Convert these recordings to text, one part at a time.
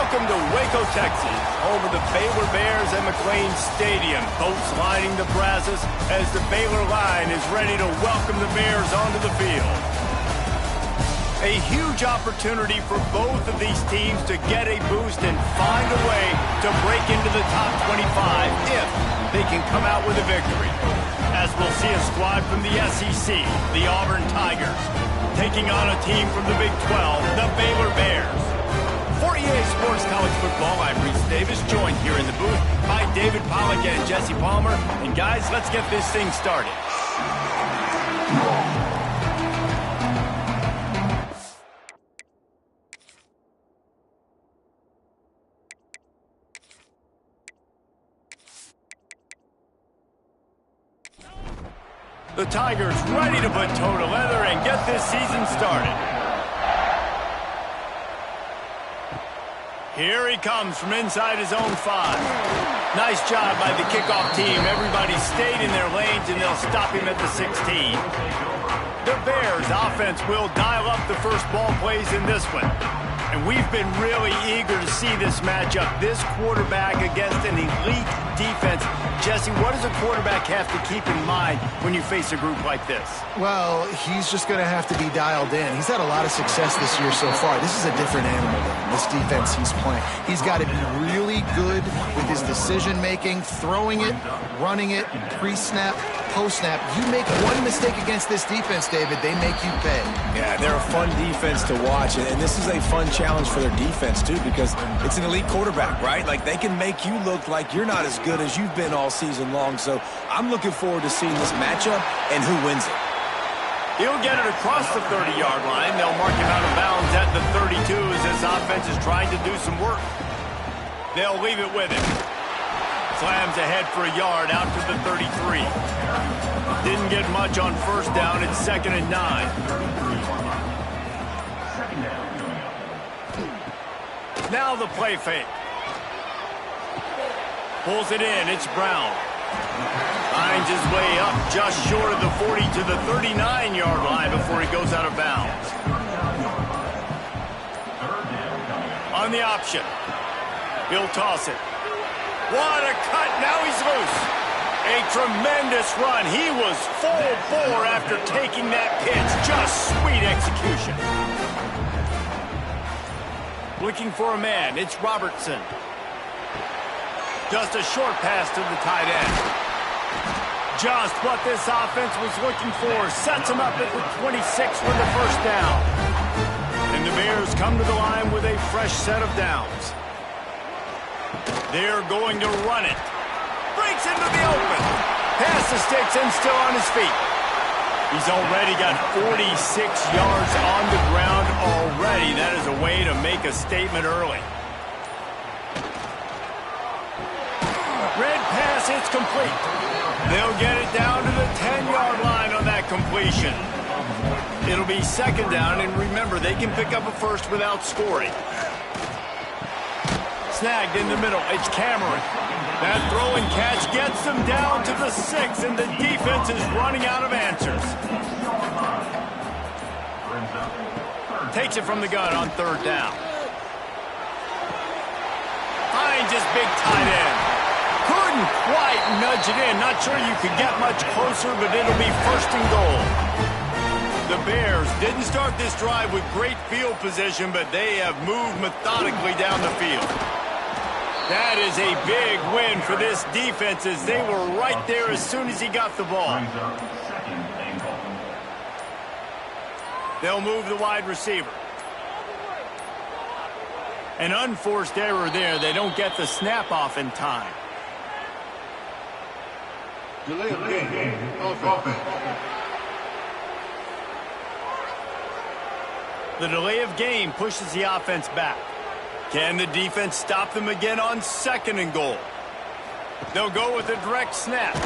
Welcome to Waco, Texas, home of the Baylor Bears at McLean Stadium. Boats lining the Brazos as the Baylor line is ready to welcome the Bears onto the field. A huge opportunity for both of these teams to get a boost and find a way to break into the top 25 if they can come out with a victory. As we'll see a squad from the SEC, the Auburn Tigers, taking on a team from the Big 12, the Baylor Bears. For EA Sports College Football, I'm Reese Davis, joined here in the booth by David Pollack and Jesse Palmer. And guys, let's get this thing started. The Tigers ready to put toe to leather and get this season started. Here he comes from inside his own 5. Nice job by the kickoff team. Everybody stayed in their lanes, and they'll stop him at the 16. The Bears offense will dial up the first ball plays in this one. And we've been really eager to see this matchup, this quarterback against an elite defense. Jesse, what does a quarterback have to keep in mind when you face a group like this? Well, he's just going to have to be dialed in. He's had a lot of success this year so far. This is a different animal than this defense he's playing. He's got to be really good with his decision-making, throwing it, running it, pre-snap, post-snap. You make one mistake against this defense, David, they make you pay. Yeah, they're a fun defense to watch, and this is a fun challenge for their defense, too, because it's an elite quarterback, right? Like, they can make you look like you're not as good as you've been all season long, so I'm looking forward to seeing this matchup and who wins it. He'll get it across the 30-yard line. They'll mark him out of bounds at the 32 as this offense is trying to do some work. They'll leave it with him. Slams ahead for a yard out to the 33. Didn't get much on first down. It's 2nd and 9. Now the play fake. Pulls it in. It's Brown. Finds his way up just short of the 40 to the 39-yard line before he goes out of bounds. On the option. He'll toss it. What a cut. Now he's loose. A tremendous run. He was full bore after taking that pitch. Just sweet execution. Looking for a man. It's Robertson. Just a short pass to the tight end. Just what this offense was looking for. Sets him up at the 26 for the first down. And the Bears come to the line with a fresh set of downs. They're going to run it. Breaks into the open. Past the sticks and still on his feet. He's already got 46 yards on the ground already. That is a way to make a statement early. Red pass, it's complete. They'll get it down to the 10-yard line on that completion. It'll be 2nd down, and remember, they can pick up a first without scoring. Snagged in the middle. It's Cameron. That throw and catch gets them down to the 6, and the defense is running out of answers. Takes it from the gun on 3rd down. Finds his big tight end. Couldn't quite nudge it in. Not sure you could get much closer, but it'll be 1st and goal. The Bears didn't start this drive with great field position, but they have moved methodically down the field. That is a big win for this defense as they were right there as soon as he got the ball. They'll move the wide receiver. An unforced error there. They don't get the snap off in time. Delay of game. Offense. The delay of game pushes the offense back. Can the defense stop them again on 2nd and goal? They'll go with a direct snap.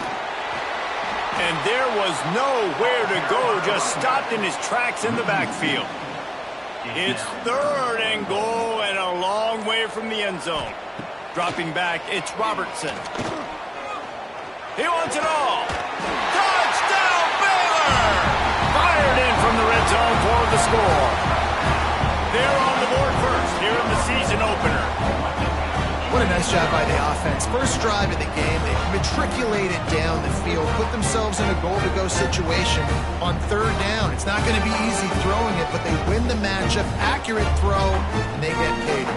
And there was nowhere to go, just stopped in his tracks in the backfield. It's 3rd and goal and a long way from the end zone. Dropping back, it's Robertson. He wants it all. Touchdown, Baylor! Fired in from the red zone for the score. They're on the board first here in the season opener. What a nice job by the offense. First drive of the game, they matriculated down the field, put themselves in a goal-to-go situation on third down. It's not going to be easy throwing it, but they win the matchup, accurate throw, and they get paid.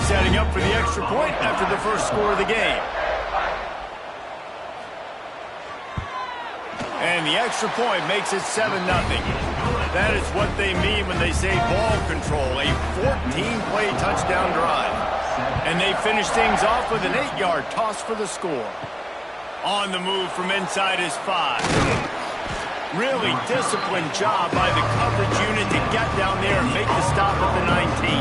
Setting up for the extra point after the first score of the game. And the extra point makes it 7-0. That is what they mean when they say ball control, a 14-play touchdown drive. And they finish things off with an 8-yard toss for the score. On the move from inside his 5. Really disciplined job by the coverage unit to get down there and make the stop at the 19.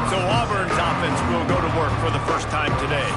So Auburn's offense will go to work for the first time today.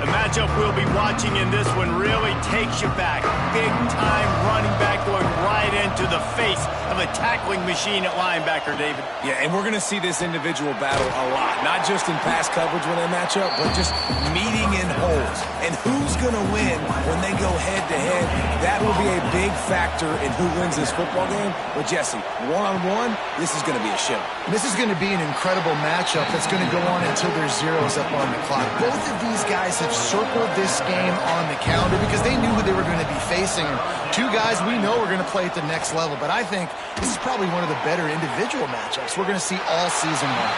The matchup we'll be watching in this one really takes you back. Big-time running back going right into the face of a tackling machine at linebacker, David. Yeah, and we're going to see this individual battle a lot. Not just in pass coverage when they match up, but just meeting in holes. And who's going to win when they go head-to-head? That will be a big factor in who wins this football game. But, Jesse, one-on-one, this is going to be a show. This is going to be an incredible matchup that's going to go on until there's zeros up on the clock. Both of these guys have circled this game on the calendar because they knew who they were going to be facing. Two guys we know are going to play at the next level, but I think this is probably one of the better individual matchups we're going to see all season long.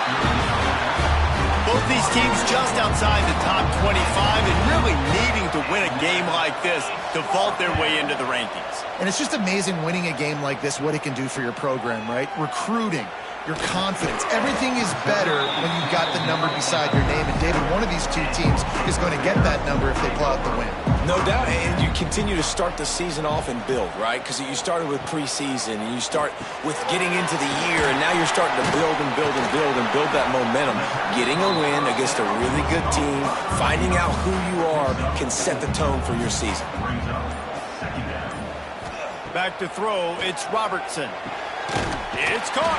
Both these teams just outside the top 25 and really needing to win a game like this to vault their way into the rankings. And it's just amazing winning a game like this, what it can do for your program, right? Recruiting, your confidence. Everything is better when you've got the number beside your name. And, David, one of these two teams is going to get that number if they pull out the win. No doubt, and you continue to start the season off and build, right? Because you started with preseason, and you start with getting into the year, and now you're starting to build and build and build and build that momentum. Getting a win against a really good team, finding out who you are, can set the tone for your season. Back to throw, it's Robertson. It's caught.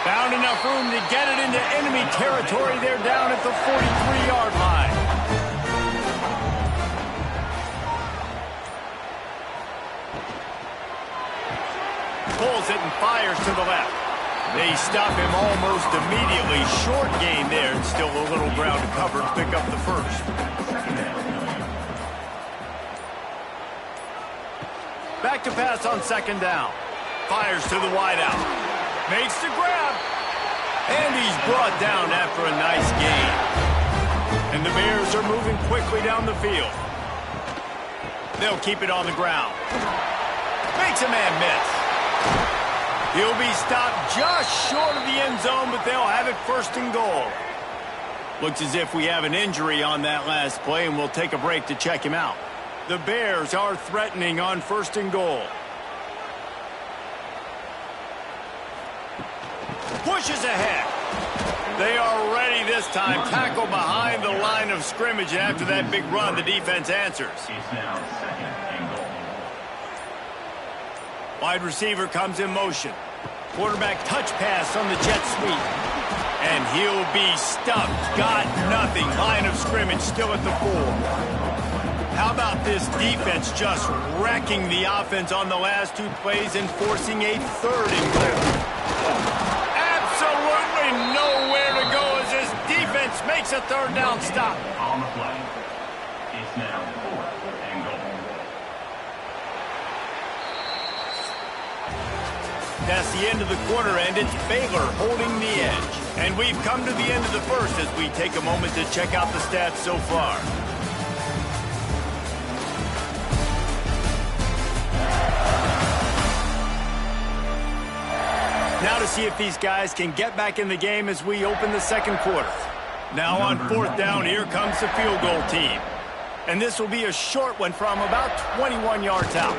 Found enough room to get it into enemy territory. They're down at the 43-yard line. Pulls it and fires to the left. They stop him almost immediately. Short gain there, and still a little ground to cover to pick up the first. Back to pass on second down. Fires to the wideout. Makes the grab. And he's brought down after a nice gain. And the Bears are moving quickly down the field. They'll keep it on the ground. Makes a man miss. He'll be stopped just short of the end zone, but they'll have it first and goal. Looks as if we have an injury on that last play, and we'll take a break to check him out. The Bears are threatening on first and goal. Pushes ahead. They are ready this time. Tackle behind the line of scrimmage, and after that big run, the defense answers. Wide receiver comes in motion. Quarterback touch pass on the jet sweep. And he'll be stuffed. Got nothing. Line of scrimmage still at the 4. How about this defense just wrecking the offense on the last two plays and forcing a third and goal? Absolutely nowhere to go as this defense makes a third down stop. On the play. It's now 4th and goal. That's the end of the quarter, and it's Baylor holding the edge. And we've come to the end of the first as we take a moment to check out the stats so far. Now to see if these guys can get back in the game as we open the second quarter. Now on fourth down, here comes the field goal team. And this will be a short one from about 21 yards out.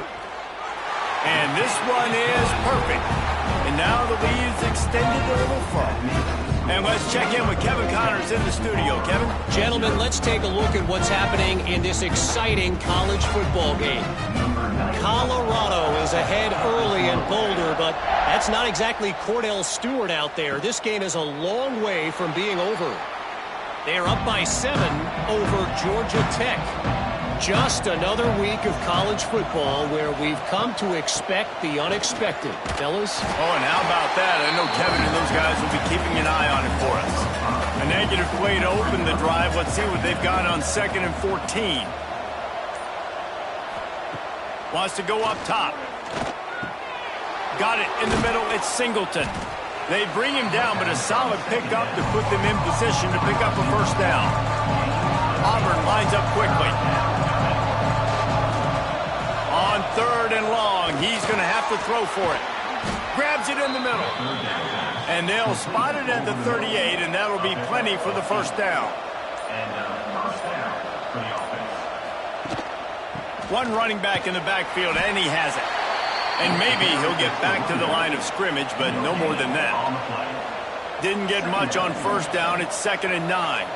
And this one is perfect. And now the lead is extended a little further. And let's check in with Kevin Connors in the studio. Kevin? Gentlemen, let's take a look at what's happening in this exciting college football game. Colorado is ahead early in Boulder, but that's not exactly Cordell Stewart out there. This game is a long way from being over. They are up by 7 over Georgia Tech. Just another week of college football where we've come to expect the unexpected. Fellas? Oh, and how about that? I know Kevin and those guys will be keeping an eye on it for us. A negative play to open the drive. Let's see what they've got on 2nd and 14. Wants to go up top. Got it in the middle. It's Singleton. They bring him down, but a solid pickup to put them in position to pick up a first down. Auburn lines up quickly. On 3rd and long, he's going to have to throw for it. Grabs it in the middle. And they'll spot it at the 38, and that'll be plenty for the first down. First down for the offense. One running back in the backfield, and he has it. And maybe he'll get back to the line of scrimmage, but no more than that. Didn't get much on first down. It's 2nd and 9.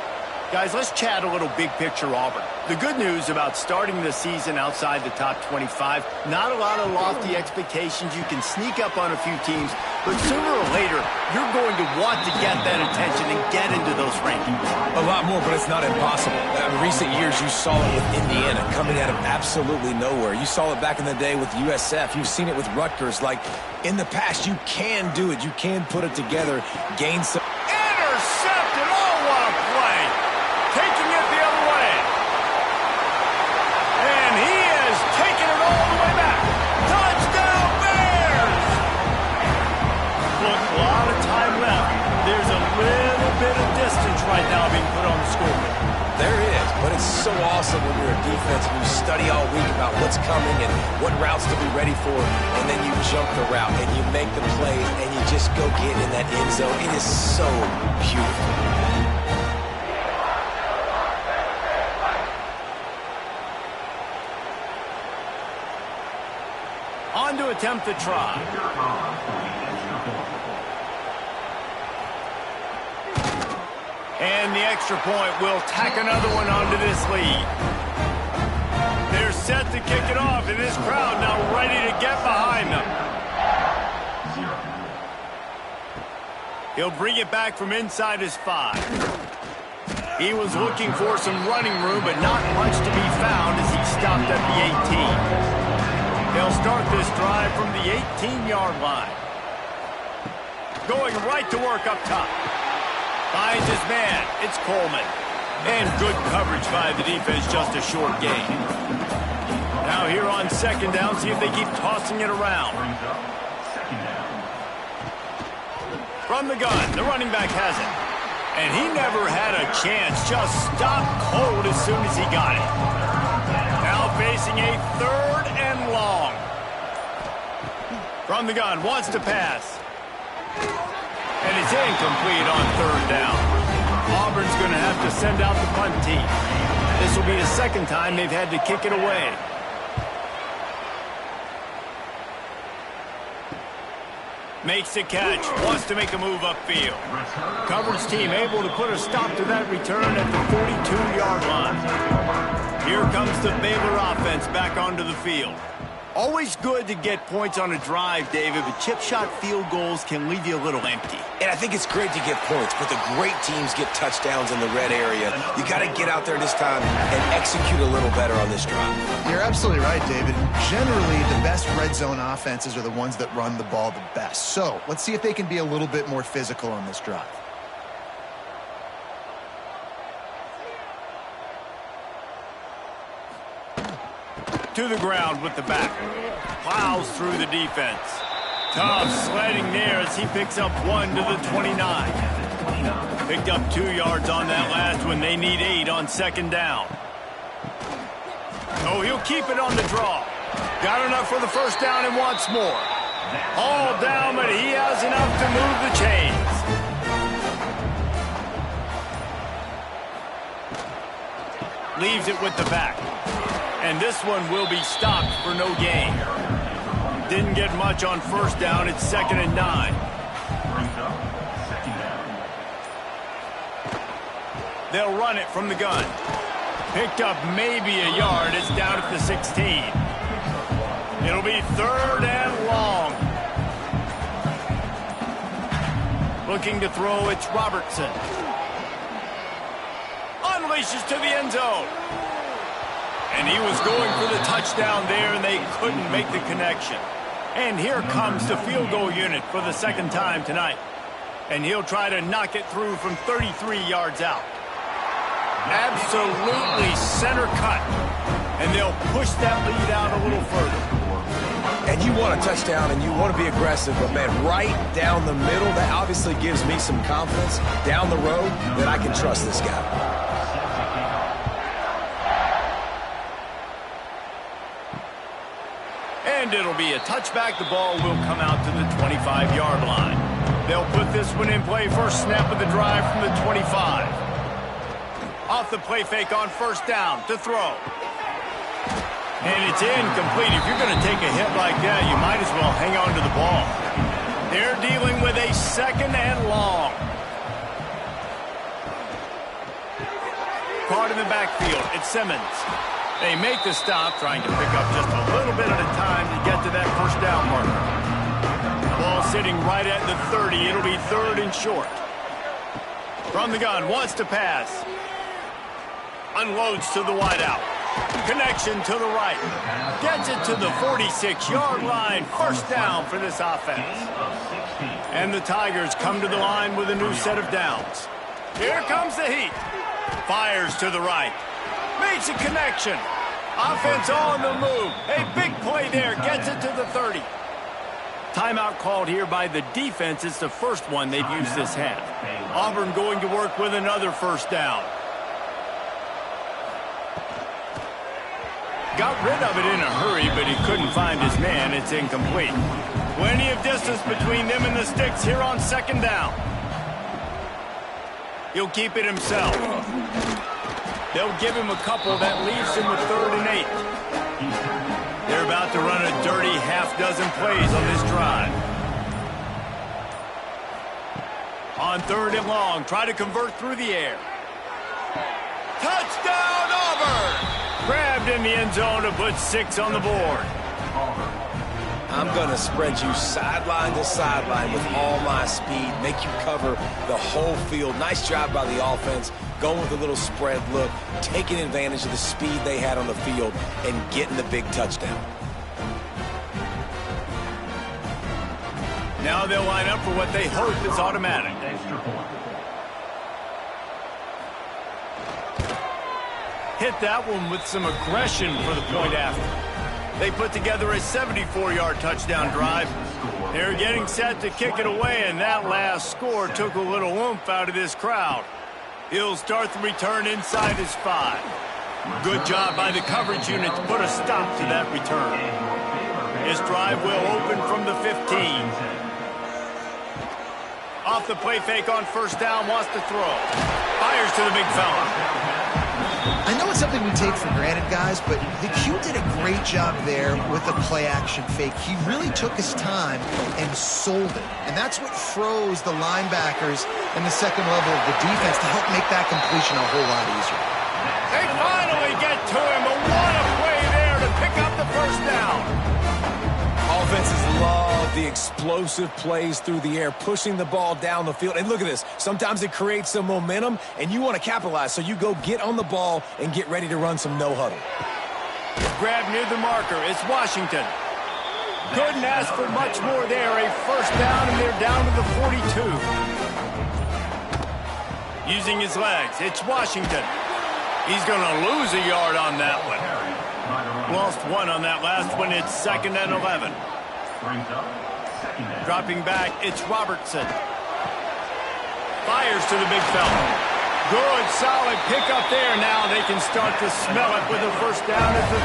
Guys, let's chat a little big picture Auburn. The good news about starting the season outside the top 25, not a lot of lofty expectations. You can sneak up on a few teams, but sooner or later, you're going to want to get that attention and get into those rankings. A lot more, but it's not impossible. In recent years, you saw it with Indiana coming out of absolutely nowhere. You saw it back in the day with USF. You've seen it with Rutgers. Like, in the past, you can do it. You can put it together, gain some... Intercepted! Oh, what a play! Taking it the other way. And he is taking it all the way back. Touchdown, Bears! Look, a lot of time left. There's a little bit of distance right now being put on the scoreboard. There is, but it's so awesome when you're a defense and you study all week about what's coming and what routes to be ready for, and then you jump the route and you make the plays and you just go get in that end zone. It is so beautiful. On to attempt the try. And the extra point will tack another one onto this lead. They're set to kick it off, and this crowd now ready to get behind them. He'll bring it back from inside his 5. He was looking for some running room, but not much to be found as he stopped at the 18. They'll start this drive from the 18-yard line. Going right to work up top. Finds his man. It's Coleman. And good coverage by the defense, just a short gain. Now here on 2nd down, see if they keep tossing it around. From the gun, the running back has it. And he never had a chance, just stopped cold as soon as he got it. Now facing a 3rd and long. From the gun, wants to pass. And it's incomplete on 3rd down. Auburn's going to have to send out the punt team. This will be the 2nd time they've had to kick it away. Makes the catch, wants to make a move upfield. Coverage team able to put a stop to that return at the 42-yard line. Here comes the Baylor offense back onto the field. Always good to get points on a drive, David, but chip shot field goals can leave you a little empty. And I think it's great to get points, but the great teams get touchdowns in the red area. You got to get out there this time and execute a little better on this drive. You're absolutely right, David. Generally, the best red zone offenses are the ones that run the ball the best. So let's see if they can be a little bit more physical on this drive. To the ground with the back. Plows through the defense. Tough sledding there as he picks up 1 to the 29. Picked up 2 yards on that last one. They need 8 on 2nd down. Oh, he'll keep it on the draw. Got enough for the first down and wants more. All down, but he has enough to move the chains. Leaves it with the back. And this one will be stopped for no gain. Didn't get much on first down. It's 2nd and 9. They'll run it from the gun. Picked up maybe a yard. It's down at the 16. It'll be 3rd and long. Looking to throw, it's Robertson. Unleashes to the end zone. And he was going for the touchdown there, and they couldn't make the connection. And here comes the field goal unit for the 2nd time tonight. And he'll try to knock it through from 33 yards out. Absolutely center cut. And they'll push that lead out a little further. And you want a touchdown and you want to be aggressive, but, man, right down the middle, that obviously gives me some confidence down the road that I can trust this guy. And it'll be a touchback. The ball will come out to the 25-yard line. They'll put this one in play. First snap of the drive from the 25. Off the play fake on first down to throw. And it's incomplete. If you're going to take a hit like that, you might as well hang on to the ball. They're dealing with a second and long. Caught in the backfield. It's Simmons. They make the stop, trying to pick up just a little bit at a time to get to that first down marker. Ball sitting right at the 30. It'll be third and short. From the gun, wants to pass. Unloads to the wideout. Connection to the right. Gets it to the 46-yard line. First down for this offense. And the Tigers come to the line with a new set of downs. Here comes the heat. Fires to the right. Makes a connection. Offense on the move. A big play there. Gets it to the 30. Timeout called here by the defense. It's the first one they've used this half. Auburn going to work with another first down. Got rid of it in a hurry, but he couldn't find his man. It's incomplete. Plenty of distance between them and the sticks here on second down. He'll keep it himself. They'll give him a couple. That leaves him with 3rd and 8. They're about to run a dirty half-dozen plays on this drive. On 3rd and long, try to convert through the air. Touchdown, Auburn! Grabbed in the end zone to put 6 on the board. I'm going to spread you sideline to sideline with all my speed, make you cover the whole field. Nice job by the offense, going with a little spread look, taking advantage of the speed they had on the field, and getting the big touchdown. Now they'll line up for what they hope is automatic. Hit that one with some aggression for the point after. They put together a 74-yard touchdown drive. They're getting set to kick it away, and that last score took a little oomph out of this crowd. He'll start the return inside his 5. Good job by the coverage unit to put a stop to that return. His drive will open from the 15. Off the play fake on first down, wants to throw. Fires to the big fella. I know it's something we take for granted, guys, but the Q did a great job there with the play-action fake. He really took his time and sold it. And that's what froze the linebackers and the second level of the defense to help make that completion a whole lot easier. They finally get to him, but what a play there to pick up the first down. Offenses love the explosive plays through the air, pushing the ball down the field. And look at this. Sometimes it creates some momentum, and you want to capitalize. So you go get on the ball and get ready to run some no-huddle. Grab near the marker. It's Washington. Couldn't ask for much more there. A first down, and they're down to the 42. Using his legs. It's Washington. He's going to lose a yard on that one. Lost 1 on that last one. It's 2nd and 11. Dropping back, it's Robertson. Fires to the big fella. Good, solid pickup there. Now they can start to smell it with a first down at the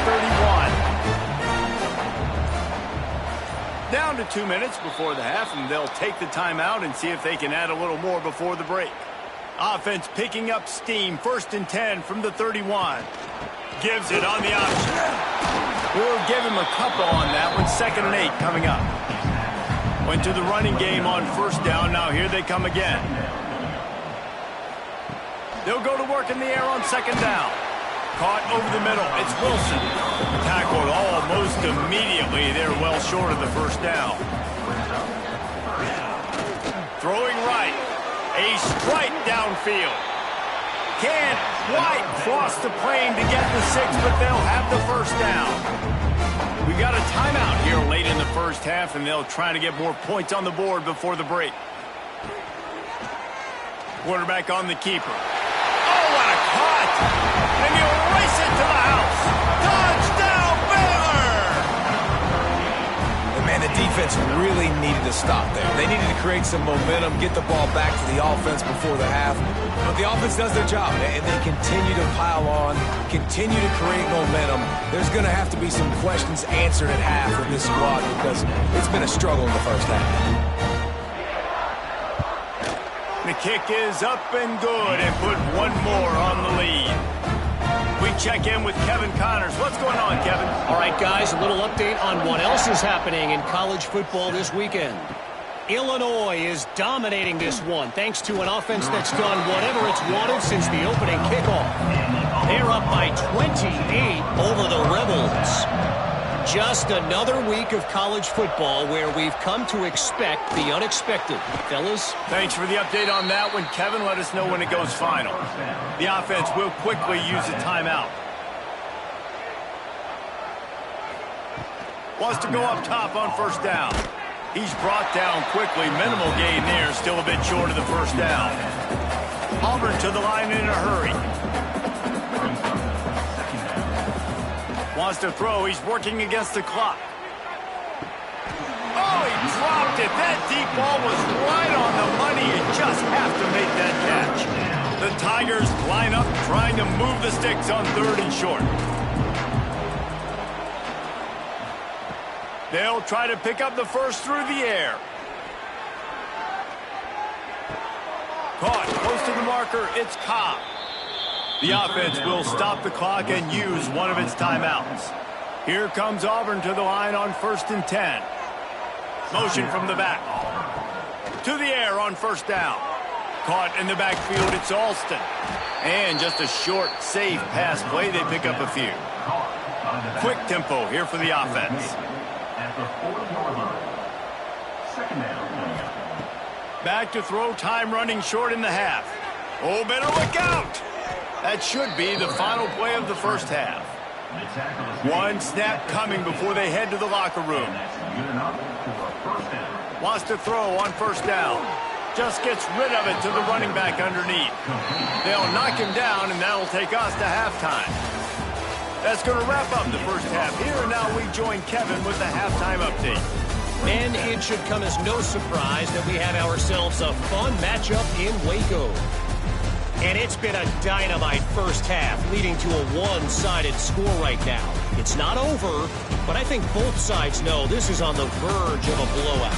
31. Down to 2 minutes before the half, and they'll take the timeout and see if they can add a little more before the break. Offense picking up steam. 1st and 10 from the 31. Gives it on the option. We'll give him a couple on that one. 2nd and 8 coming up. Went to the running game on first down. Now here they come again. They'll go to work in the air on 2nd down. Caught over the middle. It's Wilson. Tackled almost immediately. They're well short of the first down. Throwing right. A strike downfield. Can't quite cross the plane to get the 6, but they'll have the first down. We got a timeout here late in the first half, and they'll try to get more points on the board before the break. Quarterback on the keeper. Oh, what a cut! And he'll race it to the house. Touchdown, Baylor! And man, the defense really needed to stop there. They needed to create some momentum, get the ball back to the offense before the half. But the offense does their job, and they continue to pile on, continue to create momentum. There's going to have to be some questions answered at half with this squad because it's been a struggle in the first half. The kick is up and good and put one more on the lead. We check in with Kevin Connors. What's going on, Kevin? All right, guys, a little update on what else is happening in college football this weekend. Illinois is dominating this one thanks to an offense that's done whatever it's wanted since the opening kickoff. They're up by 28 over the Rebels. Just another week of college football where we've come to expect the unexpected. Fellas? Thanks for the update on that one, Kevin. Let us know when it goes final. The offense will quickly use a timeout. Wants to go up top on first down. He's brought down quickly. Minimal gain there. Still a bit short of the first down. Auburn to the line in a hurry. Wants to throw. He's working against the clock. Oh, he dropped it. That deep ball was right on the money. You just have to make that catch. The Tigers line up trying to move the sticks on 3rd and short. They'll try to pick up the first through the air. Caught close to the marker. It's Cobb. The offense will stop the clock and use one of its timeouts. Here comes Auburn to the line on 1st and 10. Motion from the back. To the air on first down. Caught in the backfield, it's Alston. And just a short, safe pass play, they pick up a few. Quick tempo here for the offense. Back to throw, time running short in the half. Oh, better look out! That should be the final play of the first half. One snap coming before they head to the locker room. Wants to throw on first down. Just gets rid of it to the running back underneath. They'll knock him down, and that'll take us to halftime. That's going to wrap up the first half. Here and now we join Kevin with the halftime update. And it should come as no surprise that we have ourselves a fun matchup in Waco. And it's been a dynamite first half, leading to a one-sided score right now. It's not over, but I think both sides know this is on the verge of a blowout.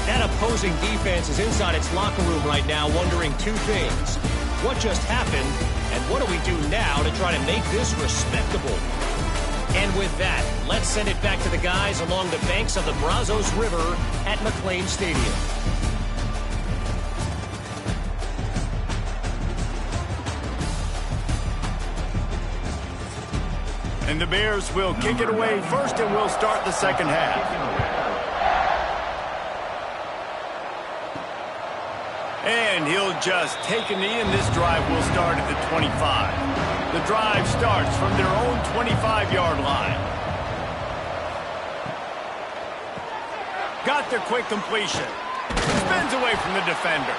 That opposing defense is inside its locker room right now wondering two things. What just happened, and what do we do now to try to make this respectable? And with that, let's send it back to the guys along the banks of the Brazos River at McLean Stadium. And the Bears will kick it away first, and we'll start the second half. And he'll just take a knee, and this drive will start at the 25. The drive starts from their own 25-yard line. Got the quick completion. Spins away from the defender.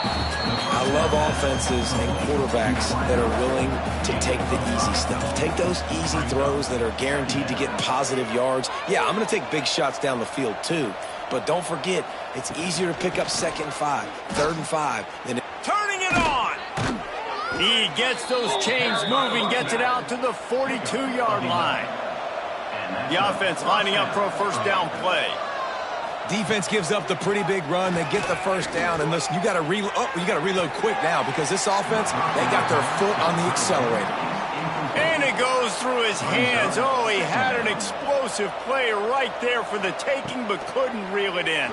I love offenses and quarterbacks that are willing to take the easy stuff. Take those easy throws that are guaranteed to get positive yards. Yeah, I'm going to take big shots down the field too. But don't forget, it's easier to pick up 2nd and 5, 3rd and 5 than turning it on. He gets those chains moving, gets it out to the 42-yard line. The offense lining up for a first down play. Defense gives up the pretty big run. They get the first down, and listen, you got to reload quick now because this offense, they got their foot on the accelerator. And it goes through his hands. Oh, he had an explosive play right there for the taking, but couldn't reel it in.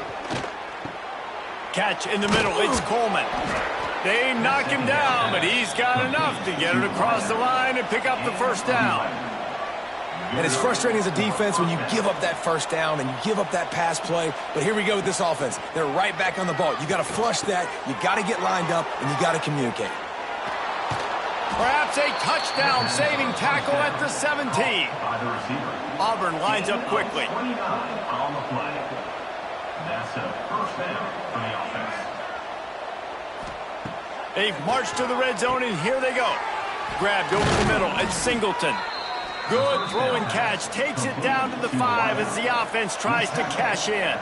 Catch in the middle. It's Coleman. They knock him down, but he's got enough to get it across the line and pick up the first down. And it's frustrating as a defense when you give up that first down and you give up that pass play. But here we go with this offense. They're right back on the ball. You got to flush that. You got to get lined up, and you got to communicate. Perhaps a touchdown-saving tackle at the 17. Auburn lines up quickly. On the play. That's a first down for the offense. They've marched to the red zone, and here they go. Grabbed over the middle. It's Singleton. Good throw and catch. Takes it down to the 5 as the offense tries to cash in.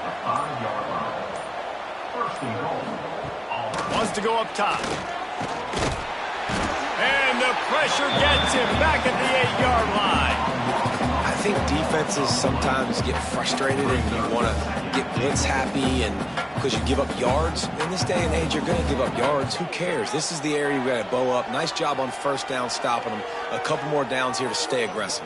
Wants to go up top. And the pressure gets him back at the 8-yard line. I think defenses sometimes get frustrated and you want to get blitz happy and because you give up yards. In this day and age, you're going to give up yards. Who cares? This is the area you got to bow up. Nice job on first down stopping them. A couple more downs here to stay aggressive.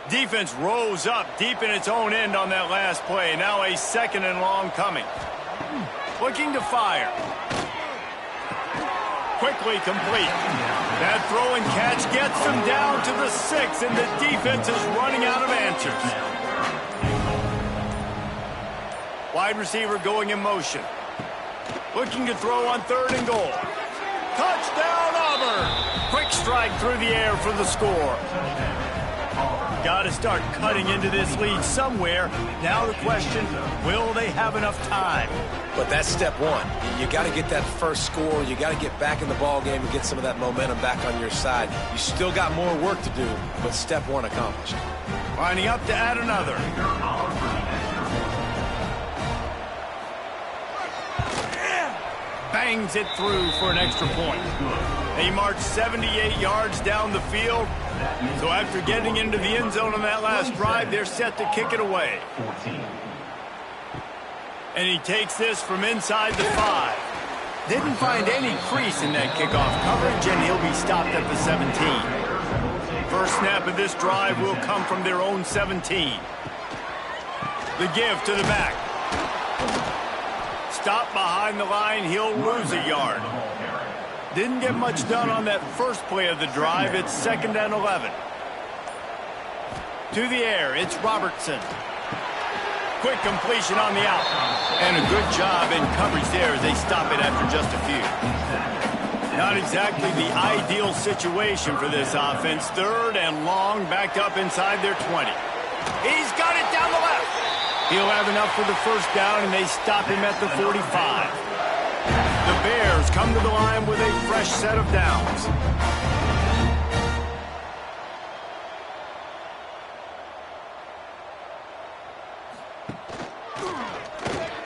Defense rose up deep in its own end on that last play. Now a 2nd and long coming. Looking to fire. Quickly complete. That throw and catch gets them down to the 6, and the defense is running out of answers. Wide receiver going in motion. Looking to throw on 3rd and goal. Touchdown, Auburn! Quick strike through the air for the score. Got to start cutting into this lead somewhere. Now the question, will they have enough time? But that's step one. You got to get that first score. You got to get back in the ball game and get some of that momentum back on your side. You still got more work to do, but step one accomplished. Lining up to add another. Bangs it through for an extra point. They march 78 yards down the field. So after getting into the end zone on that last drive, they're set to kick it away. And he takes this from inside the 5. Didn't find any crease in that kickoff coverage, and he'll be stopped at the 17. First snap of this drive will come from their own 17. The give to the back. Stop behind the line, he'll lose a yard. Didn't get much done on that first play of the drive. It's 2nd and 11. To the air, it's Robertson. Quick completion on the out. And a good job in coverage there as they stop it after just a few. Not exactly the ideal situation for this offense. 3rd and long, backed up inside their 20. He's got it down the left. He'll have enough for the first down, and they stop him at the 45. The Bears come to the line with a fresh set of downs.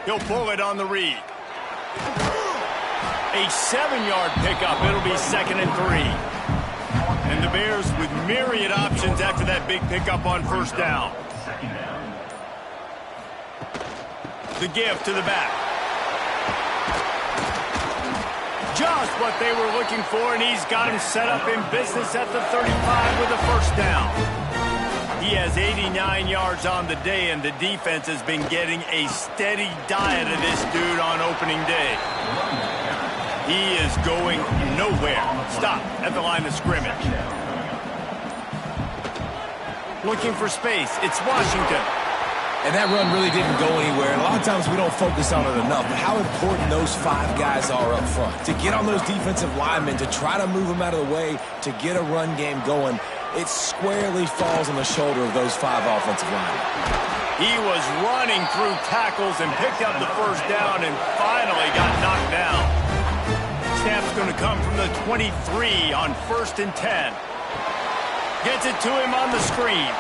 He'll pull it on the read. A 7-yard pickup. It'll be 2nd and 3. And the Bears with myriad options after that big pickup on first down. The give to the back. Just what they were looking for, and he's got him set up in business at the 35 with a first down. He has 89 yards on the day, and the defense has been getting a steady diet of this dude on opening day. He is going nowhere. Stop at the line of scrimmage. Looking for space. It's Washington. And that run really didn't go anywhere. And a lot of times we don't focus on it enough, but how important those 5 guys are up front. To get on those defensive linemen, to try to move them out of the way, to get a run game going, it squarely falls on the shoulder of those 5 offensive linemen. He was running through tackles and picked up the first down and finally got knocked down. Snap's going to come from the 23 on 1st and 10. Gets it to him on the screen.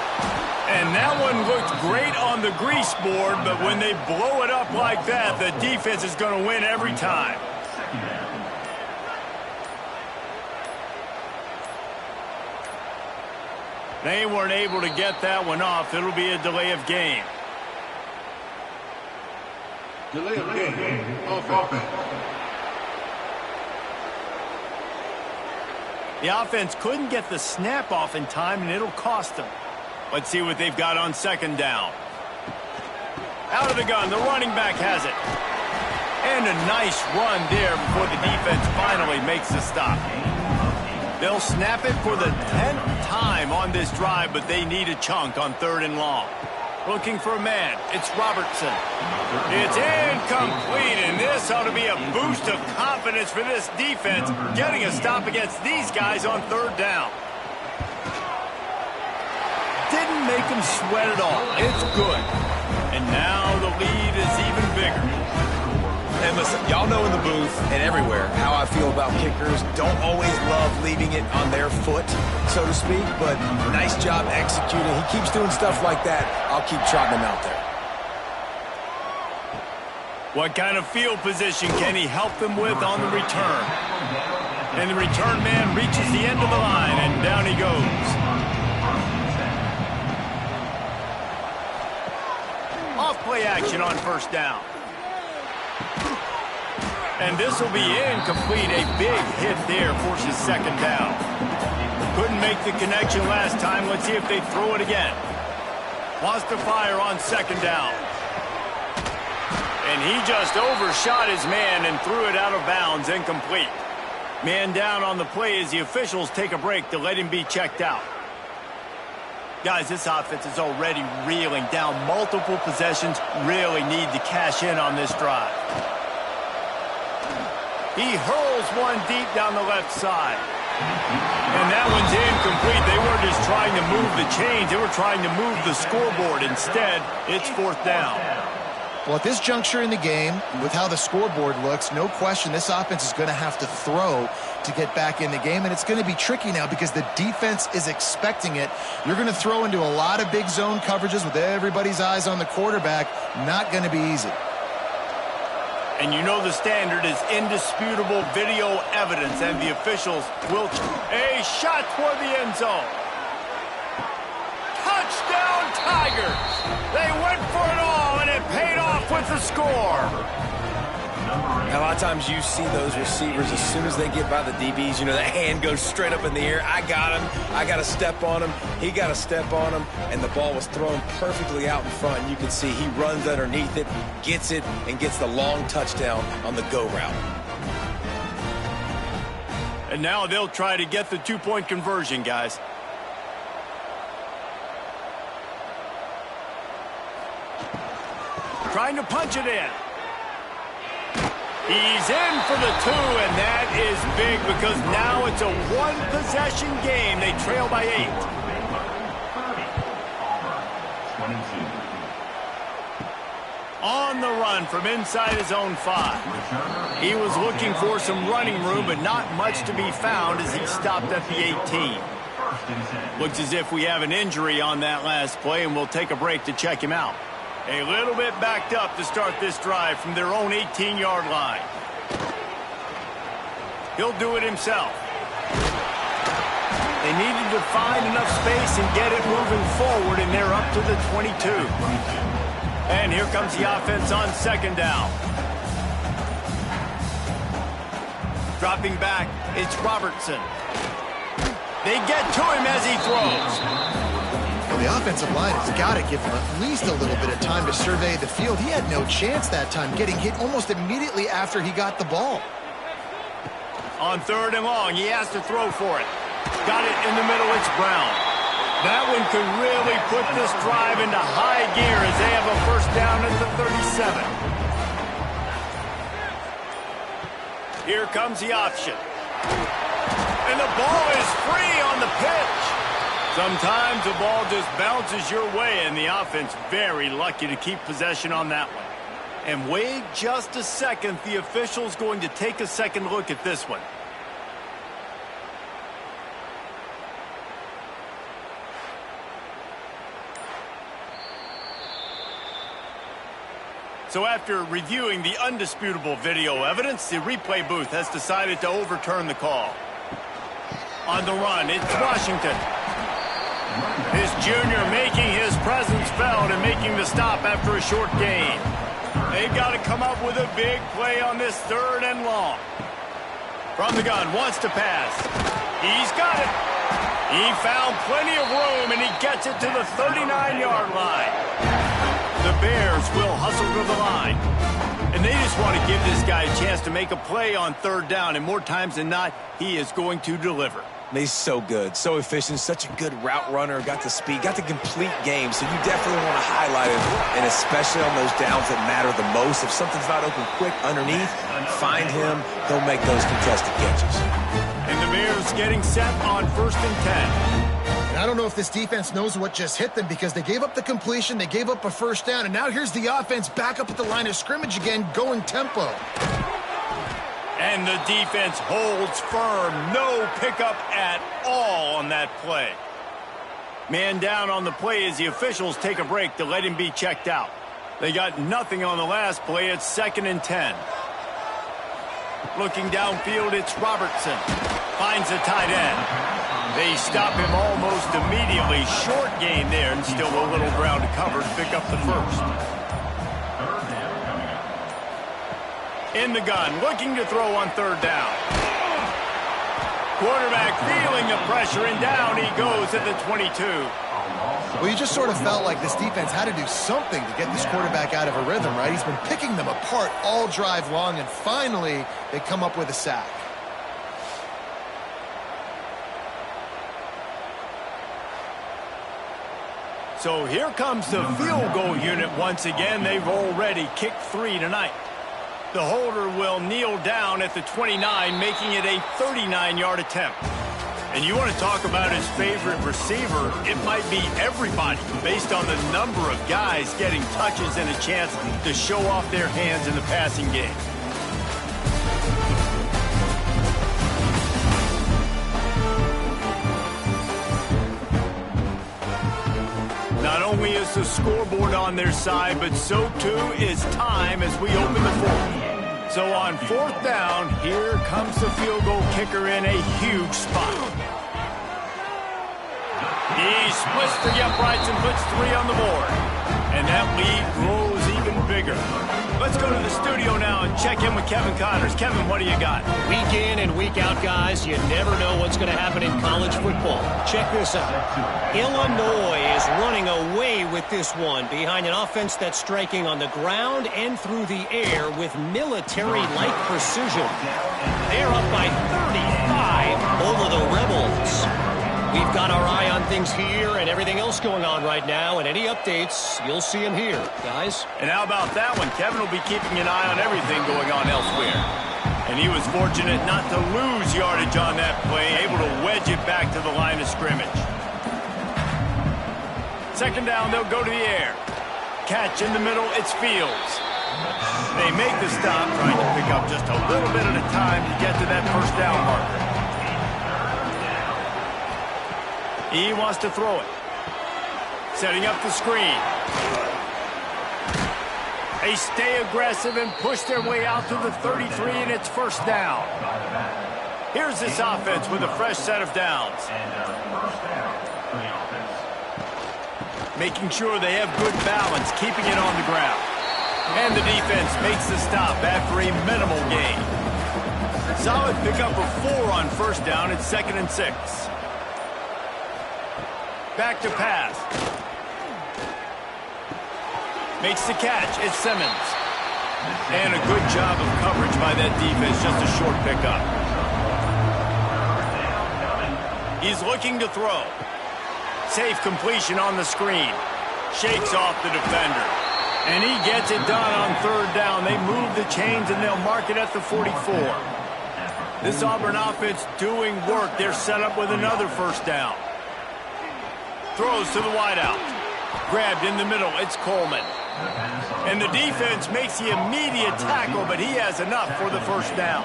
And that one looked great on the grease board, but when they blow it up like that, the defense is going to win every time. They weren't able to get that one off. It'll be a delay of game. Delay of game. Offense. The offense couldn't get the snap off in time, and it'll cost them. Let's see what they've got on 2nd down. Out of the gun, the running back has it. And a nice run there before the defense finally makes the stop. They'll snap it for the 10th time on this drive, but they need a chunk on 3rd and long. Looking for a man. It's Robertson. It's incomplete, and this ought to be a boost of confidence for this defense, getting a stop against these guys on 3rd down. Didn't doesn't make them sweat at all. It's good. And now the lead is even bigger. And listen, y'all know in the booth and everywhere how I feel about kickers. Don't always love leaving it on their foot, so to speak, but nice job executing. He keeps doing stuff like that. I'll keep trotting him out there. What kind of field position can he help them with on the return? And the return man reaches the end of the line, and down he goes. Off-play action on first down. And this will be incomplete. A big hit there forces second down. Couldn't make the connection last time. Let's see if they throw it again. Wants to fire on second down. And he just overshot his man and threw it out of bounds, incomplete. Man down on the play as the officials take a break to let him be checked out. Guys, this offense is already reeling down multiple possessions. Really need to cash in on this drive. He hurls one deep down the left side. And that one's incomplete. They weren't just trying to move the chains. They were trying to move the scoreboard. Instead, it's fourth down. Well, at this juncture in the game, with how the scoreboard looks, no question this offense is going to have to throw to get back in the game, and it's going to be tricky now because the defense is expecting it. You're going to throw into a lot of big zone coverages with everybody's eyes on the quarterback. Not going to be easy. And you know the standard is indisputable video evidence, and the officials will... A shot toward the end zone. Touchdown, Tigers! They went for it all, and it paid off with the score. Now, a lot of times you see those receivers, as soon as they get by the DBs, you know, that hand goes straight up in the air. I got him. I got to step on him. He got to step on him. And the ball was thrown perfectly out in front. And you can see he runs underneath it, gets it, and gets the long touchdown on the go route. And now they'll try to get the two-point conversion, guys. Trying to punch it in. He's in for the two, and that is big because now it's a one-possession game. They trail by 8. On the run from inside his own 5. He was looking for some running room, but not much to be found as he stopped at the 18. Looks as if we have an injury on that last play, and we'll take a break to check him out. A little bit backed up to start this drive from their own 18-yard line. He'll do it himself. They needed to find enough space and get it moving forward, and they're up to the 22. And here comes the offense on second down. Dropping back, it's Robertson. They get to him as he throws. Well, the offensive line has got to give him at least a little bit of time to survey the field. He had no chance that time, getting hit almost immediately after he got the ball. On third and long, he has to throw for it. Got it in the middle, it's Brown. That one could really put this drive into high gear as they have a first down at the 37. Here comes the option. And the ball is free on the pitch. Sometimes the ball just bounces your way, and the offense very lucky to keep possession on that one. And wait just a second. The official's going to take a second look at this one. So after reviewing the undisputable video evidence, the replay booth has decided to overturn the call. On the run, it's Washington. This junior making his presence felt and making the stop after a short gain. They've got to come up with a big play on this third and long. From the gun, wants to pass. He's got it. He found plenty of room, and he gets it to the 39-yard line. The Bears will hustle to the line. And they just want to give this guy a chance to make a play on third down, and more times than not, he is going to deliver. He's so good, so efficient, such a good route runner, got the speed, got the complete game, so you definitely want to highlight him, and especially on those downs that matter the most. If something's not open quick underneath, find him, he'll make those contested catches. And the Bears getting set on 1st and 10. And I don't know if this defense knows what just hit them because they gave up the completion, they gave up a first down, and now here's the offense back up at the line of scrimmage again, going tempo. And the defense holds firm. No pickup at all on that play. Man down on the play as the officials take a break to let him be checked out. They got nothing on the last play. It's 2nd and 10. Looking downfield, it's Robertson. Finds the tight end. They stop him almost immediately. Short gain there, and still a little ground to cover to pick up the first. In the gun, looking to throw on 3rd down. Quarterback feeling the pressure, and down he goes at the 22. Well, you just sort of felt like this defense had to do something to get this quarterback out of a rhythm, right? He's been picking them apart all drive long, and finally they come up with a sack. So here comes the field goal unit once again. They've already kicked 3 tonight. The holder will kneel down at the 29, making it a 39-yard attempt. And you want to talk about his favorite receiver, it might be everybody based on the number of guys getting touches and a chance to show off their hands in the passing game. Not only is the scoreboard on their side, but so too is time as we open the 4th. So on 4th down, here comes the field goal kicker in a huge spot. He splits the uprights and puts 3 on the board. And that lead grows even bigger. Let's go to the studio now and check in with Kevin Connors. Kevin, what do you got? Week in and week out, guys, you never know what's going to happen in college football. Check this out. Illinois is running away with this one behind an offense that's striking on the ground and through the air with military-like precision. They're up by 35 over the Rebels. We've got our eye on things here and everything else going on right now, and any updates, you'll see them here, guys. And how about that one? Kevin will be keeping an eye on everything going on elsewhere. And he was fortunate not to lose yardage on that play, able to wedge it back to the line of scrimmage. 2nd down, they'll go to the air. Catch in the middle, it's Fields. They make the stop, trying to pick up just a little bit at a time to get to that 1st down marker. He wants to throw it. Setting up the screen. They stay aggressive and push their way out to the 33, and it's 1st down. Here's this offense with a fresh set of downs. Making sure they have good balance, keeping it on the ground. And the defense makes the stop after a minimal gain. Solid pickup of 4 on 1st down. It's 2nd and 6. Back to pass. Makes the catch. It's Simmons. And a good job of coverage by that defense. Just a short pickup. He's looking to throw. Safe completion on the screen. Shakes off the defender. And he gets it done on 3rd down. They move the chains and they'll mark it at the 44. This Auburn offense doing work. They're set up with another 1st down. Throws to the wideout. Grabbed in the middle. It's Coleman. And the defense makes the immediate tackle, but he has enough for the 1st down.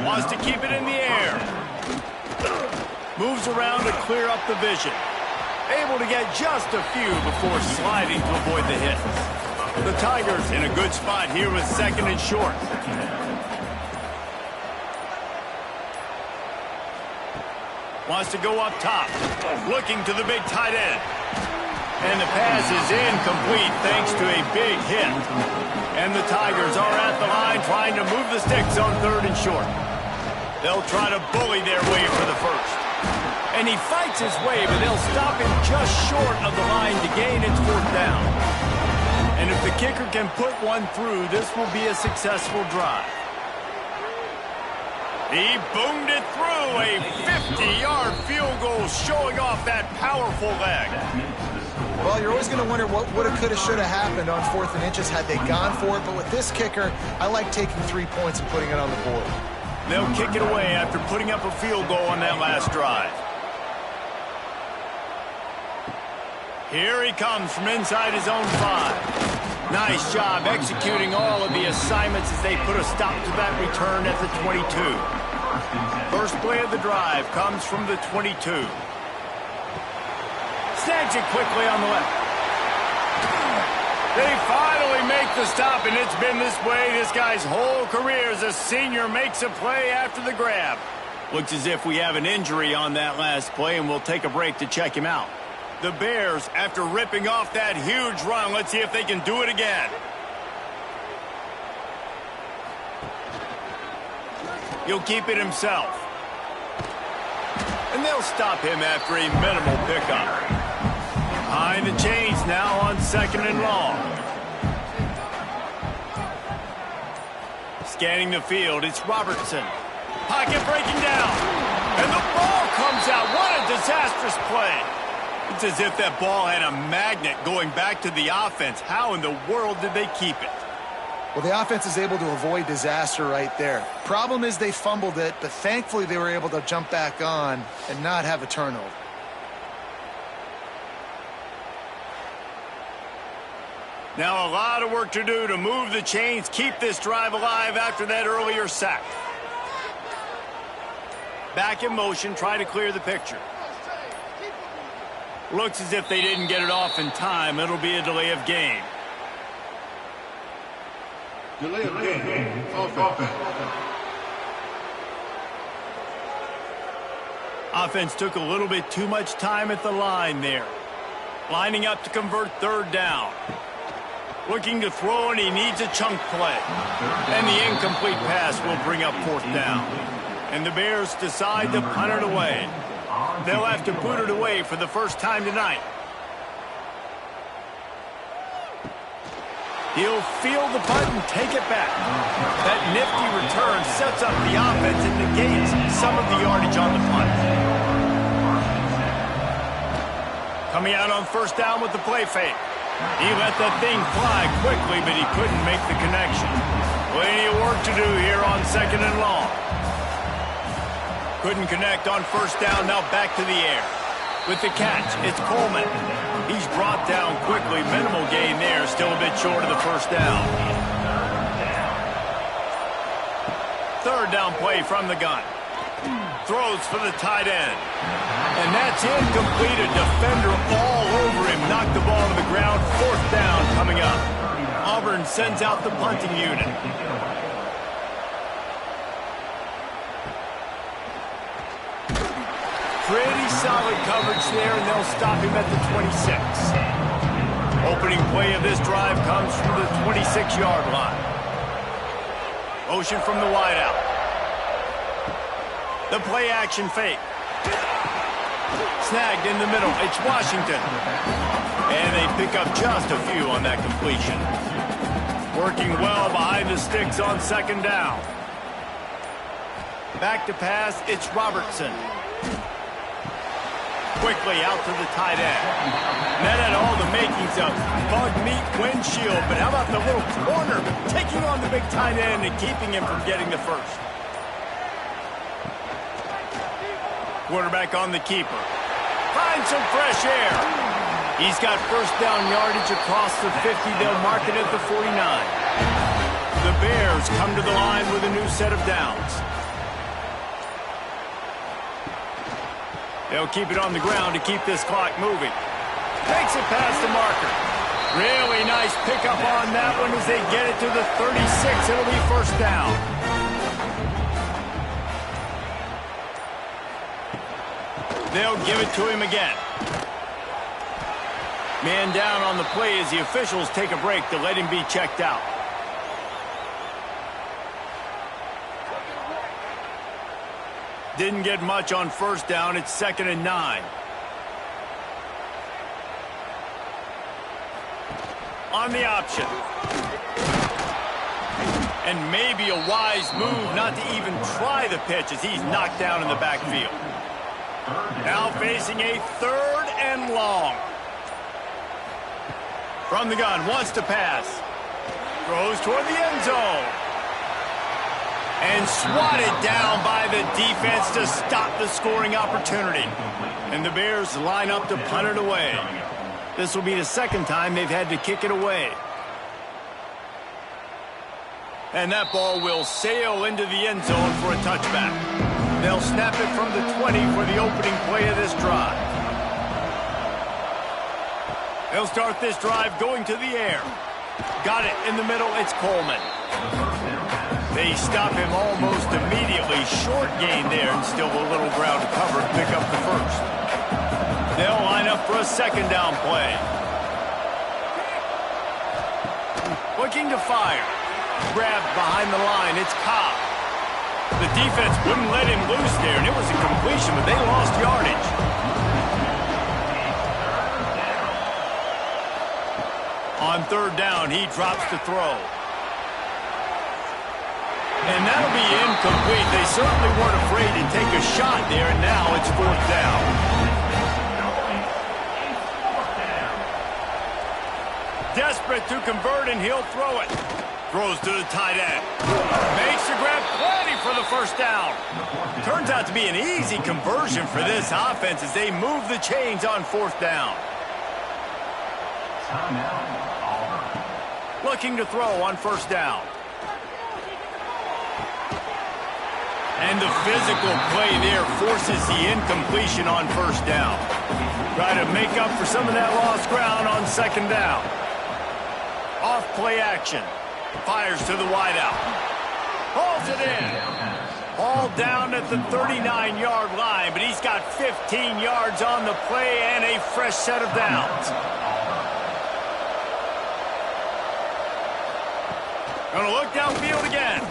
Wants to keep it in the air. Moves around to clear up the vision. Able to get just a few before sliding to avoid the hit. The Tigers in a good spot here with 2nd and short. Wants to go up top. Looking to the big tight end. And the pass is incomplete thanks to a big hit. And the Tigers are at the line trying to move the sticks on 3rd and short. They'll try to bully their way for the 1st. And he fights his way, but they'll stop him just short of the line to gain its 4th down. And if the kicker can put one through, this will be a successful drive. He boomed it through, a 50-yard field goal showing off that powerful leg. Well, you're always going to wonder what woulda, coulda, shoulda happened on 4th and inches had they gone for it. But with this kicker, I like taking 3 points and putting it on the board. They'll kick it away after putting up a field goal on that last drive. Here he comes from inside his own 5. Nice job executing all of the assignments as they put a stop to that return at the 22. First play of the drive comes from the 22. Snags it quickly on the left. They finally make the stop, and it's been this way this guy's whole career as a senior makes a play after the grab. Looks as if we have an injury on that last play, and we'll take a break to check him out. The Bears, after ripping off that huge run, let's see if they can do it again. He'll keep it himself. And they'll stop him after a minimal pickup. Behind the chains now on 2nd and long. Scanning the field, it's Robertson. Pocket breaking down. And the ball comes out. What a disastrous play. It's as if that ball had a magnet going back to the offense. How in the world did they keep it? Well, the offense is able to avoid disaster right there. Problem is they fumbled it, but thankfully they were able to jump back on and not have a turnover. Now a lot of work to do to move the chains, keep this drive alive after that earlier sack. Back in motion, try to clear the picture. Looks as if they didn't get it off in time. It'll be a delay of game. Delay of game. Offense. Offense took a little bit too much time at the line there. Lining up to convert 3rd down. Looking to throw, and he needs a chunk play. And the incomplete pass will bring up 4th down. And the Bears decide to punt it away. They'll have to boot it away for the first time tonight. He'll field the punt and take it back. That nifty return sets up the offense and negates some of the yardage on the punt. Coming out on 1st down with the play fake. He let that thing fly quickly, but he couldn't make the connection. Plenty of work to do here on 2nd and long. Couldn't connect on 1st down, now back to the air. With the catch, it's Coleman. He's brought down quickly. Minimal gain there, still a bit short of the 1st down. 3rd down play from the gun. Throws for the tight end. And that's incomplete. A defender all over him. Knocked the ball to the ground. 4th down coming up. Auburn sends out the punting unit. Pretty solid coverage there, and they'll stop him at the 26. Opening play of this drive comes from the 26-yard line. Motion from the wideout. The play action fake. Snagged in the middle. It's Washington. And they pick up just a few on that completion. Working well behind the sticks on 2nd down. Back to pass, it's Robertson. Quickly out to the tight end. That had all the makings of bug meat windshield, but how about the little corner taking on the big tight end and keeping him from getting the first? Quarterback on the keeper. Finds some fresh air. He's got 1st down yardage across the 50. They'll mark it at the 49. The Bears come to the line with a new set of downs. They'll keep it on the ground to keep this clock moving. Takes it past the marker. Really nice pickup on that one as they get it to the 36. It'll be 1st down. They'll give it to him again. Man down on the play as the officials take a break to let him be checked out. Didn't get much on 1st down. It's 2nd and 9. On the option. And maybe a wise move not to even try the pitch as he's knocked down in the backfield. Now facing a 3rd and long. From the gun, wants to pass. Throws toward the end zone. And swatted down by the defense to stop the scoring opportunity. And the Bears line up to punt it away. This will be the second time they've had to kick it away. And that ball will sail into the end zone for a touchback. They'll snap it from the 20 for the opening play of this drive. They'll start this drive going to the air. Got it in the middle. It's Coleman. They stop him almost immediately. Short gain there and still a little ground to cover to pick up the first. They'll line up for a second down play. Looking to fire. Grabbed behind the line. It's Cobb. The defense wouldn't let him loose there, and it was a completion, but they lost yardage. On third down, he drops the throw. And that'll be incomplete. They certainly weren't afraid to take a shot there, and now it's fourth down. Desperate to convert, and he'll throw it. Throws to the tight end. Makes the grab, plenty for the first down. Turns out to be an easy conversion for this offense as they move the chains on fourth down. Looking to throw on first down. And the physical play there forces the incompletion on first down. Try to make up for some of that lost ground on second down. Off play action. Fires to the wideout. Hauls it in. All down at the 39-yard line, but he's got 15 yards on the play and a fresh set of downs. Gonna look downfield again.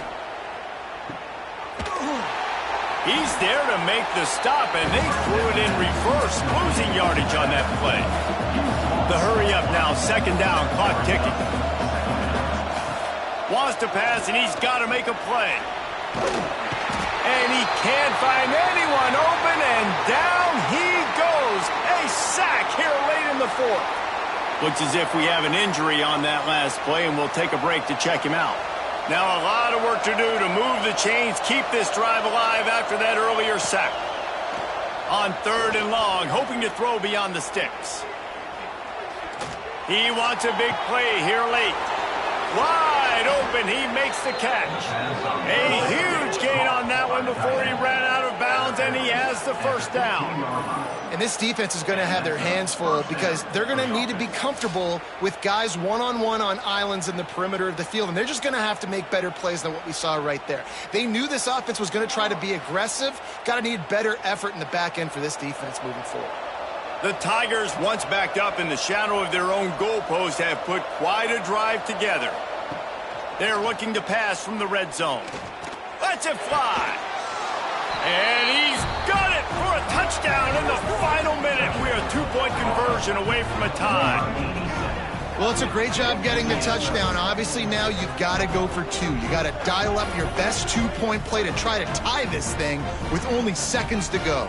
He's there to make the stop, and they threw it in reverse, losing yardage on that play. The hurry up now, second down, clock ticking. Wants to pass, and he's got to make a play. And he can't find anyone open, and down he goes. A sack here late in the fourth. Looks as if we have an injury on that last play, and we'll take a break to check him out. Now a lot of work to do to move the chains, keep this drive alive after that earlier sack. On third and long, hoping to throw beyond the sticks. He wants a big play here late. Wide open, he makes the catch. A huge gain on that one before he ran out of bounds, and he has the first down. And this defense is going to have their hands full because they're going to need to be comfortable with guys one-on-one on islands in the perimeter of the field, and they're just going to have to make better plays than what we saw right there. They knew this offense was going to try to be aggressive. Got to need better effort in the back end for this defense moving forward. The Tigers, once backed up in the shadow of their own goalpost, have put quite a drive together. They're looking to pass from the red zone. Lets it fly. And he's got it for a touchdown in the final minute. We are a two-point conversion away from a tie. Well, it's a great job getting the touchdown. Obviously, now you've got to go for two. You got to dial up your best two-point play to try to tie this thing with only seconds to go.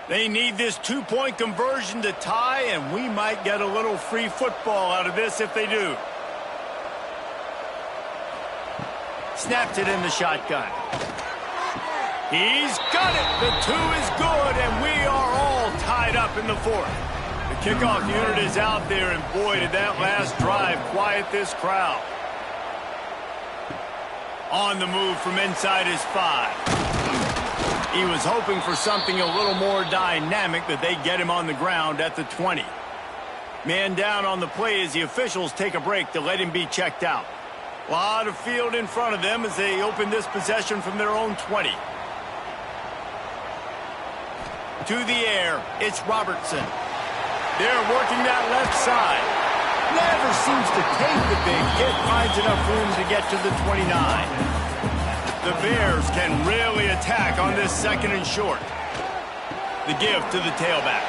They need this two-point conversion to tie, and we might get a little free football out of this if they do. Snapped it in the shotgun. He's got it. The two is good, and we are all tied up in the fourth. The kickoff unit is out there, and boy, did that last drive quiet this crowd. On the move from inside his 5. He was hoping for something a little more dynamic, that they get him on the ground at the 20. Man down on the play as the officials take a break to let him be checked out. A lot of field in front of them as they open this possession from their own 20. To the air, it's Robertson. They're working that left side. Never seems to take the big hit, finds enough room to get to the 29. The Bears can really attack on this second and short. The give to the tailback.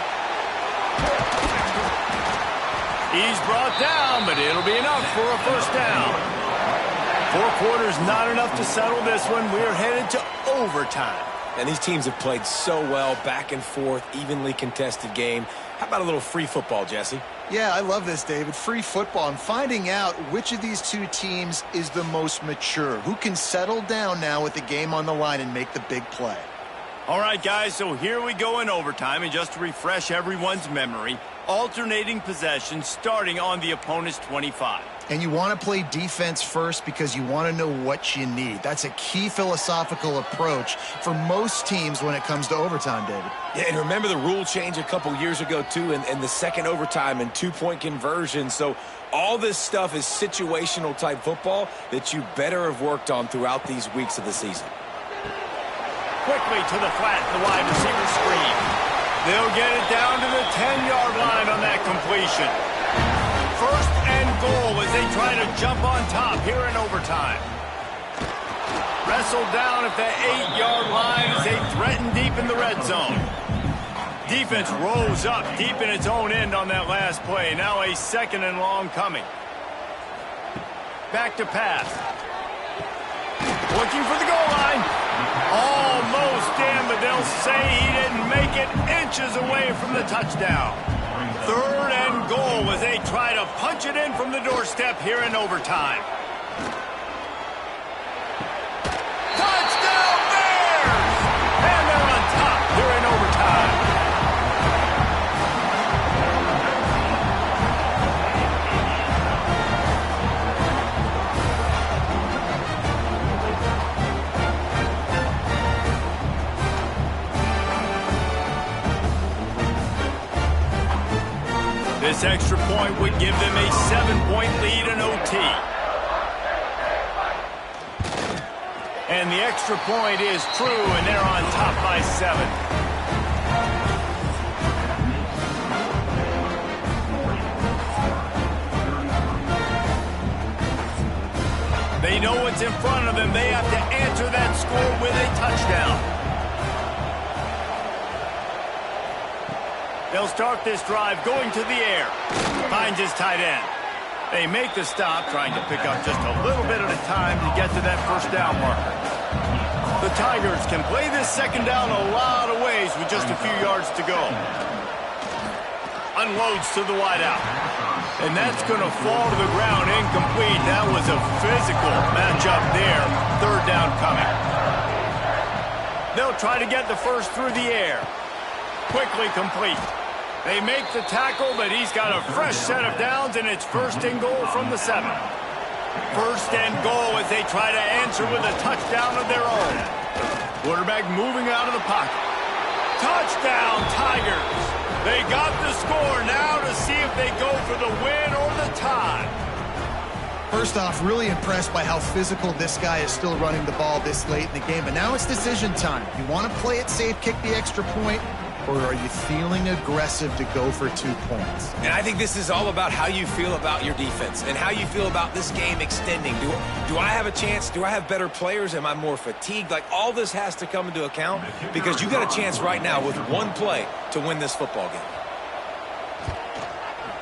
He's brought down, but it'll be enough for a first down. 4 quarters not enough to settle this one. We're headed to overtime. And these teams have played so well, back and forth, evenly contested game. How about a little free football, Jesse? Yeah, I love this, David. Free football. I'm finding out which of these two teams is the most mature. Who can settle down now with the game on the line and make the big play? All right, guys, so here we go in overtime. And just to refresh everyone's memory, alternating possessions starting on the opponent's 25. And you want to play defense first because you want to know what you need. That's a key philosophical approach for most teams when it comes to overtime, David. Yeah, and remember the rule change a couple years ago, too, and the second overtime and two-point conversion. So all this stuff is situational type football that you better have worked on throughout these weeks of the season. Quickly to the flat, the wide receiver screen. They'll get it down to the 10-yard line on that completion. First and goal as they try to jump on top here in overtime. Wrestled down at the 8-yard line as they threaten deep in the red zone. Defense rose up deep in its own end on that last play. Now a second and long coming. Back to pass. Looking for the goal line. Almost in, but they'll say he didn't make it, inches away from the touchdown. Third and goal as they try to punch it in from the doorstep here in overtime. Touchdown Bears! And they're on top here in overtime. This extra point would give them a 7-point lead in OT. And the extra point is true, and they're on top by 7. They know what's in front of them. They have to answer that score with a touchdown. They'll start this drive going to the air. Finds his tight end. They make the stop, trying to pick up just a little bit at a time to get to that first down marker. The Tigers can play this second down a lot of ways with just a few yards to go. Unloads to the wideout. And that's going to fall to the ground incomplete. That was a physical matchup there. Third down coming. They'll try to get the first through the air. Quickly complete. They make the tackle, but he's got a fresh set of downs, and it's first and goal from the 7. First and goal as they try to answer with a touchdown of their own. Quarterback moving out of the pocket. Touchdown, Tigers. They got the score now to see if they go for the win or the tie. First off, really impressed by how physical this guy is still running the ball this late in the game. But now it's decision time. You want to play it safe, kick the extra point, or are you feeling aggressive to go for 2 points? And I think this is all about how you feel about your defense and how you feel about this game extending. Do I have a chance? Do I have better players? Am I more fatigued? Like, all this has to come into account because you got a chance right now with one play to win this football game.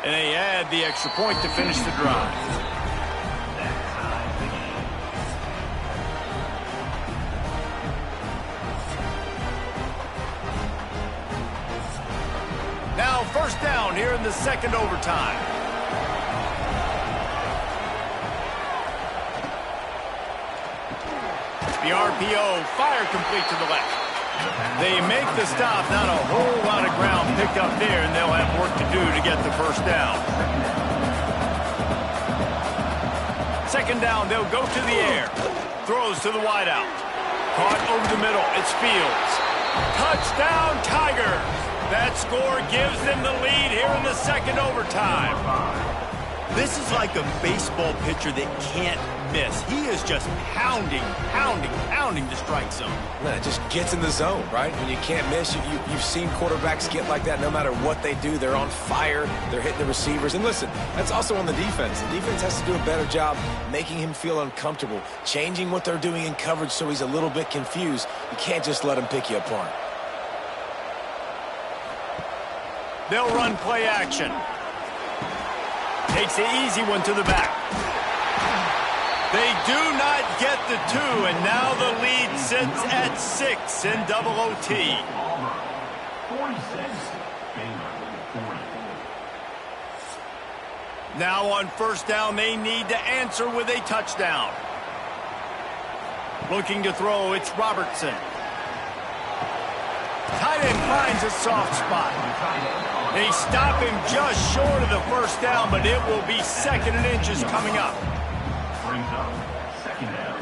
And they add the extra point to finish the drive. Now first down here in the second overtime. The RPO, fire complete to the left. They make the stop, not a whole lot of ground picked up there, and they'll have work to do to get the first down. Second down, they'll go to the air. Throws to the wideout. Caught over the middle, it's Fields. Touchdown, Tigers! That score gives them the lead here in the second overtime. This is like a baseball pitcher that can't miss. He is just pounding the strike zone. Man, it just gets in the zone, right? When you can't miss, you've seen quarterbacks get like that no matter what they do. They're on fire. They're hitting the receivers. And listen, that's also on the defense. The defense has to do a better job making him feel uncomfortable, changing what they're doing in coverage so he's a little bit confused. You can't just let him pick you apart. They'll run play action. Takes the easy one to the back. They do not get the 2, and now the lead sits at 6 in double OT. 46. Baylor 40. Now on first down, they need to answer with a touchdown. Looking to throw, it's Robertson. Tight end finds a soft spot. They stop him just short of the first down, but it will be 2nd and inches coming up. Brings up 2nd down.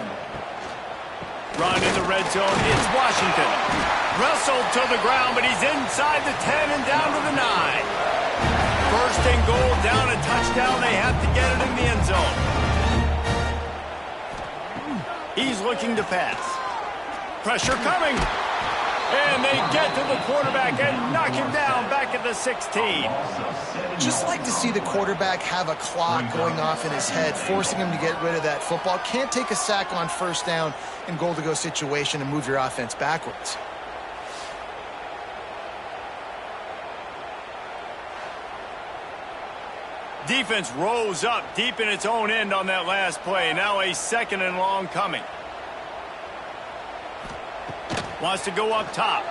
Run in the red zone, it's Washington. Wrestled to the ground, but he's inside the 10 and down to the 9. First and goal, down a touchdown. They have to get it in the end zone. He's looking to pass. Pressure coming. And they get to the quarterback and knock him down back at the 16. Just like to see the quarterback have a clock going off in his head, forcing him to get rid of that football. Can't take a sack on first down in goal-to-go situation and move your offense backwards. Defense rose up deep in its own end on that last play. Now a 2nd and long coming. Wants to go up top.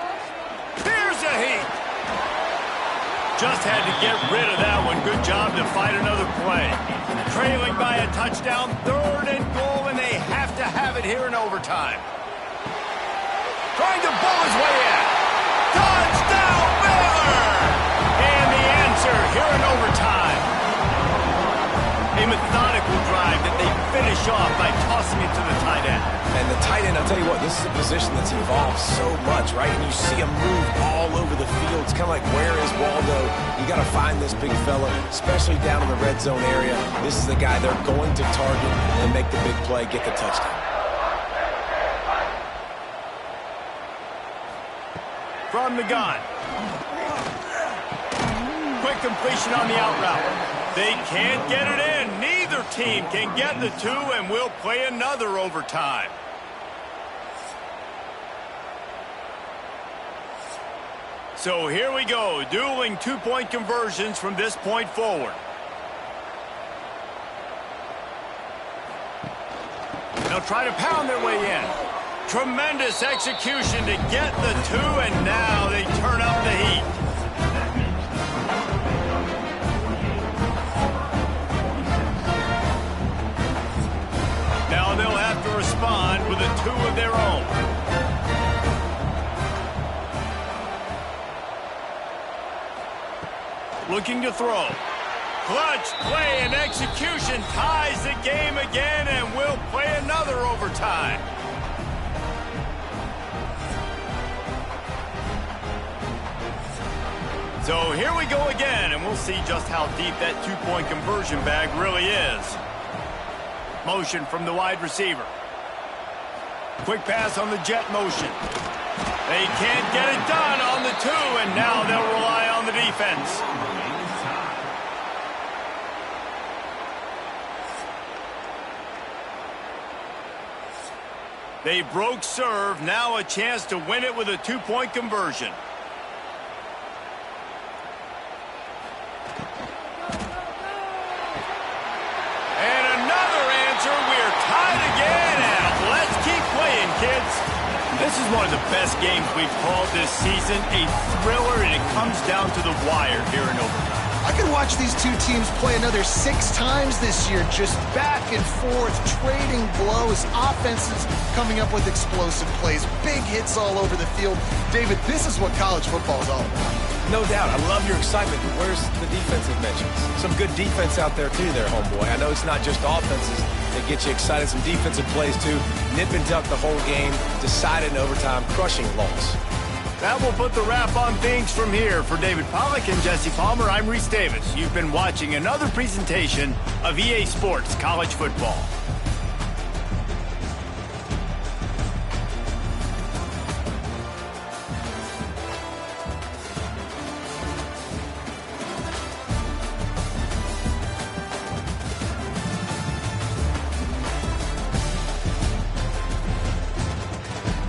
Here's a heat. Just had to get rid of that one. Good job to fight another play. Trailing by a touchdown, 3rd and goal, and they have to have it here in overtime. Trying to bull his way in. Touchdown, Baylor! And the answer here in overtime. A methodical drive that they finish off by tossing it to the tight end. And the tight end, I'll tell you what, this is a position that's evolved so much, right? And you see him move all over the field. It's kind of like, where is Waldo? You got to find this big fella, especially down in the red zone area. This is the guy they're going to target and make the big play, get the touchdown. From the gun. Quick completion on the out route. They can't get it in. Neither team can get the 2, and we'll play another overtime. So here we go, dueling 2-point conversions from this point forward. They'll try to pound their way in. Tremendous execution to get the 2, and now they turn up the heat. Now they'll have to respond with a 2 of their own. Looking to throw. Clutch play and execution ties the game again, and we'll play another overtime. So here we go again, and we'll see just how deep that 2-point conversion bag really is. Motion from the wide receiver. Quick pass on the jet motion. They can't get it done on the 2, and now they'll rely on the defense. They broke serve, now a chance to win it with a 2-point conversion. And another answer, we're tied again, and let's keep playing, kids. This is one of the best games we've called this season, a thriller, and it comes down to the wire here in overtime. I could watch these two teams play another 6 times this year, just back and forth, trading blows, offenses coming up with explosive plays, big hits all over the field. David, this is what college football is all about. No doubt. I love your excitement, but where's the defensive mentions? Some good defense out there, too, there, homeboy. I know it's not just offenses that get you excited. Some defensive plays, too. Nip and tuck the whole game, decided in overtime, crushing loss. That will put the wrap on things from here. For David Pollack and Jesse Palmer, I'm Reese Davis. You've been watching another presentation of EA Sports College Football.